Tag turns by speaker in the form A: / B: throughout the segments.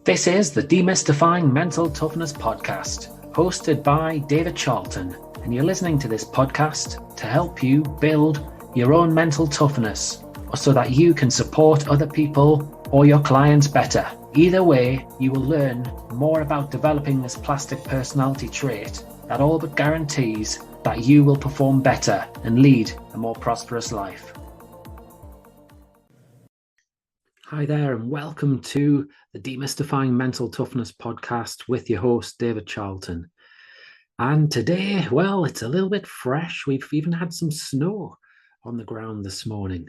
A: This is the Demystifying Mental Toughness podcast, hosted by David Charlton, and you're listening to this podcast to help you build your own mental toughness, so that you can support other people or your clients better. Either way, you will learn more about developing this plastic personality trait that all but guarantees that you will perform better and lead a more prosperous life. Hi there, and welcome to the Demystifying Mental Toughness podcast with your host, David Charlton. And today, well, it's a little bit fresh. We've even had some snow on the ground this morning.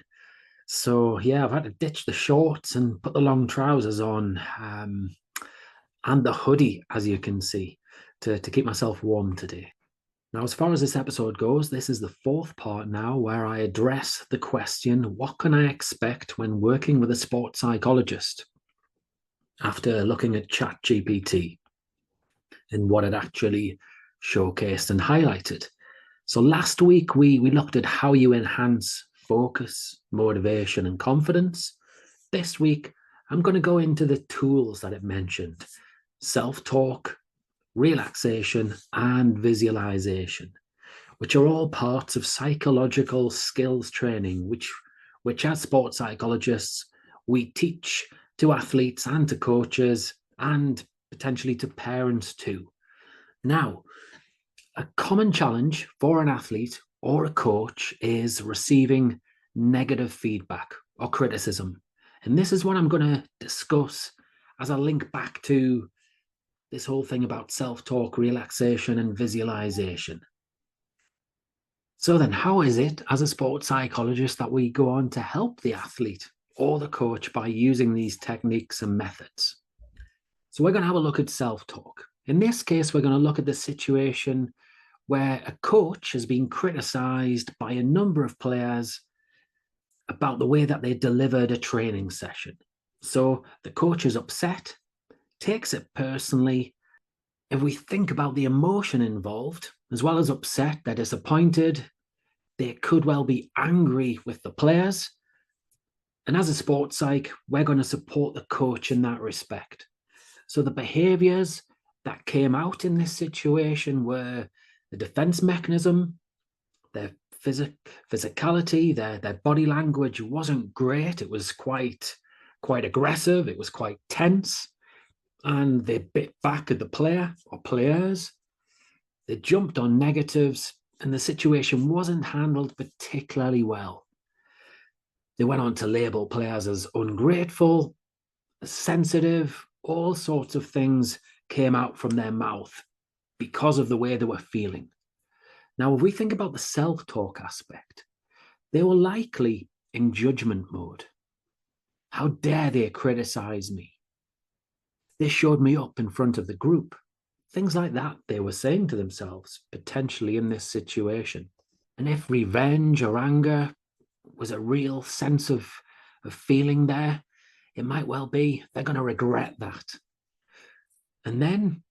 A: So yeah, I've had to ditch the shorts and put the long trousers on and the hoodie, as you can see, to keep myself warm today. Now, as far as this episode goes, this is the fourth part now where I address the question, what can I expect when working with a sports psychologist? After looking at ChatGPT and what it actually showcased and highlighted. So last week, we looked at how you enhance focus, motivation, and confidence. This week, I'm going to go into the tools that it mentioned: self-talk, relaxation, and visualization, which are all parts of psychological skills training, which as sports psychologists, we teach to athletes and to coaches and potentially to parents too. Now, a common challenge for an athlete or a coach is receiving negative feedback or criticism. And this is what I'm going to discuss as I link back to this whole thing about self-talk, relaxation, and visualization. So then, how is it as a sports psychologist that we go on to help the athlete or the coach by using these techniques and methods? So we're going to have a look at self-talk. In this case, we're going to look at the situation where a coach has been criticized by a number of players about the way that they delivered a training session. So the coach is upset, takes it personally. If we think about the emotion involved, as well as upset, they're disappointed, they could well be angry with the players. And as a sports psych, we're going to support the coach in that respect. So the behaviors that came out in this situation were the defense mechanism, their physicality, their body language wasn't great. It was quite aggressive. It was quite tense. And they bit back at the player or players. They jumped on negatives, and the situation wasn't handled particularly well. They went on to label players as ungrateful, sensitive, all sorts of things came out from their mouth because of the way they were feeling. Now, if we think about the self-talk aspect, they were likely in judgment mode. How dare they criticize me? They showed me up in front of the group. Things like that they were saying to themselves, potentially in this situation. And if revenge or anger was a real sense of feeling there, it might well be they're going to regret that. And then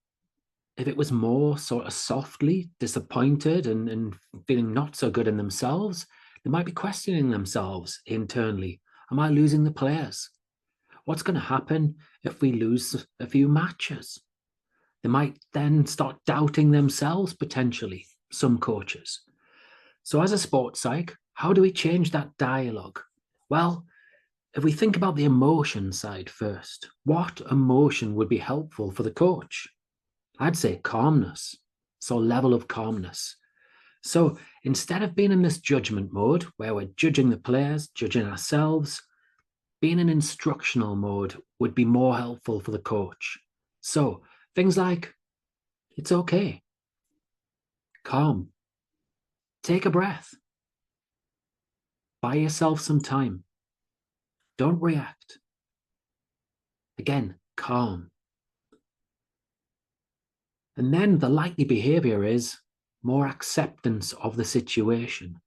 A: if it was more sort of softly disappointed and feeling not so good in themselves, they might be questioning themselves internally. Am I losing the players? What's going to happen if we lose a few matches? They might then start doubting themselves, potentially, some coaches. So as a sports psych, how do we change that dialogue? Well, if we think about the emotion side first, what emotion would be helpful for the coach? I'd say calmness, so level of calmness. So instead of being in this judgment mode where we're judging the players, judging ourselves, being in instructional mode would be more helpful for the coach. So things like, it's okay, calm, take a breath, buy yourself some time, don't react. Again, calm. And then the likely behavior is more acceptance of the situation.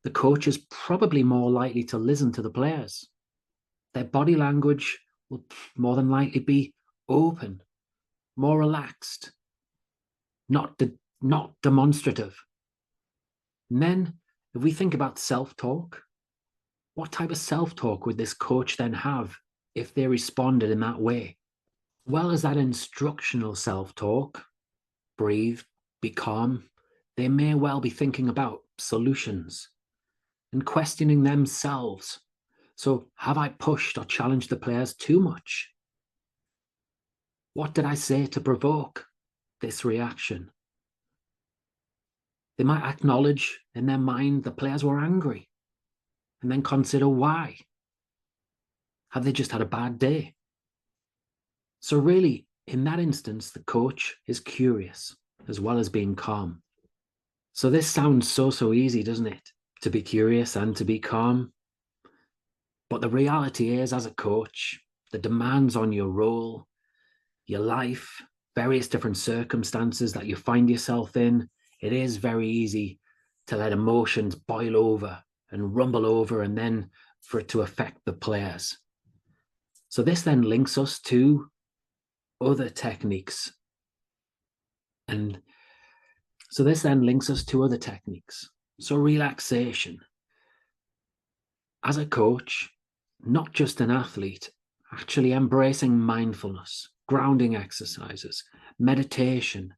A: The coach is probably more likely to listen to the players. Their body language will more than likely be open, more relaxed, not demonstrative. And then if we think about self-talk, what type of self-talk would this coach then have if they responded in that way? Well as that instructional self-talk, breathe, be calm, they may well be thinking about solutions and questioning themselves. So, have I pushed or challenged the players too much? What did I say to provoke this reaction? They might acknowledge in their mind the players were angry and then consider why. Have they just had a bad day? So, really, in that instance, the coach is curious as well as being calm. So, this sounds so easy, doesn't it? To be curious and to be calm. But the reality is, as a coach, the demands on your role, your life, various different circumstances that you find yourself in, it is very easy to let emotions boil over and rumble over and then for it to affect the players. So this then links us to other techniques. And so this then links us to other techniques. So relaxation. As a coach, not just an athlete, actually embracing mindfulness, grounding exercises, meditation,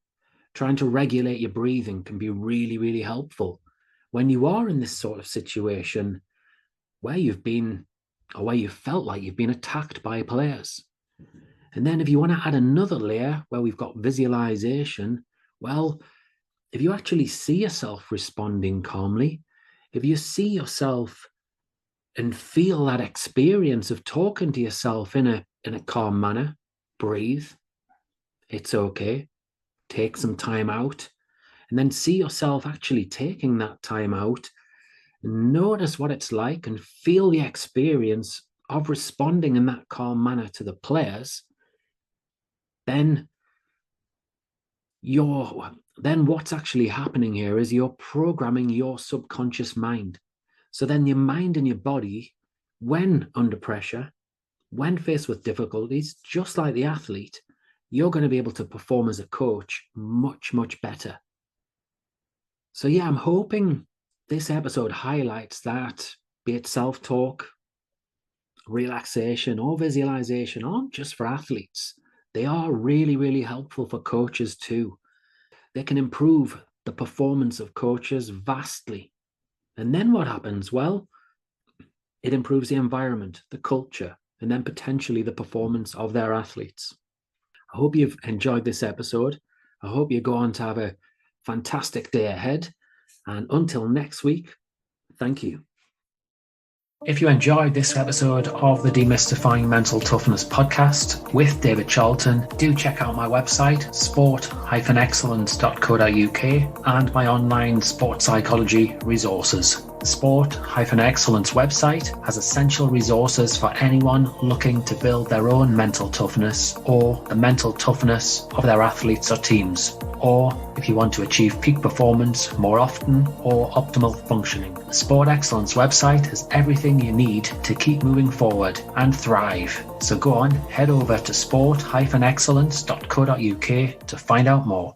A: trying to regulate your breathing can be really helpful when you are in this sort of situation where you've been or where you felt like you've been attacked by players. And then if you want to add another layer where we've got visualization, well, if you actually see yourself responding calmly, if you see yourself and feel that experience of talking to yourself in a calm manner, breathe, it's okay, take some time out, and then see yourself actually taking that time out, notice what it's like and feel the experience of responding in that calm manner to the players, then what's actually happening here is you're programming your subconscious mind. So then your mind and your body, when under pressure, when faced with difficulties, just like the athlete, you're going to be able to perform as a coach much better. So yeah, I'm hoping this episode highlights that, be it self-talk, relaxation, or visualization, aren't just for athletes. They are really helpful for coaches too. They can improve the performance of coaches vastly. And then what happens? Well, it improves the environment, the culture, and then potentially the performance of their athletes. I hope you've enjoyed this episode. I hope you go on to have a fantastic day ahead. And until next week, thank you. If you enjoyed this episode of the Demystifying Mental Toughness podcast with David Charlton, do check out my website, sport-excellence.co.uk, and my online sport psychology resources. The Sport-Excellence website has essential resources for anyone looking to build their own mental toughness or the mental toughness of their athletes or teams, or if you want to achieve peak performance more often or optimal functioning. The Sport Excellence website has everything you need to keep moving forward and thrive. So go on, head over to sport-excellence.co.uk to find out more.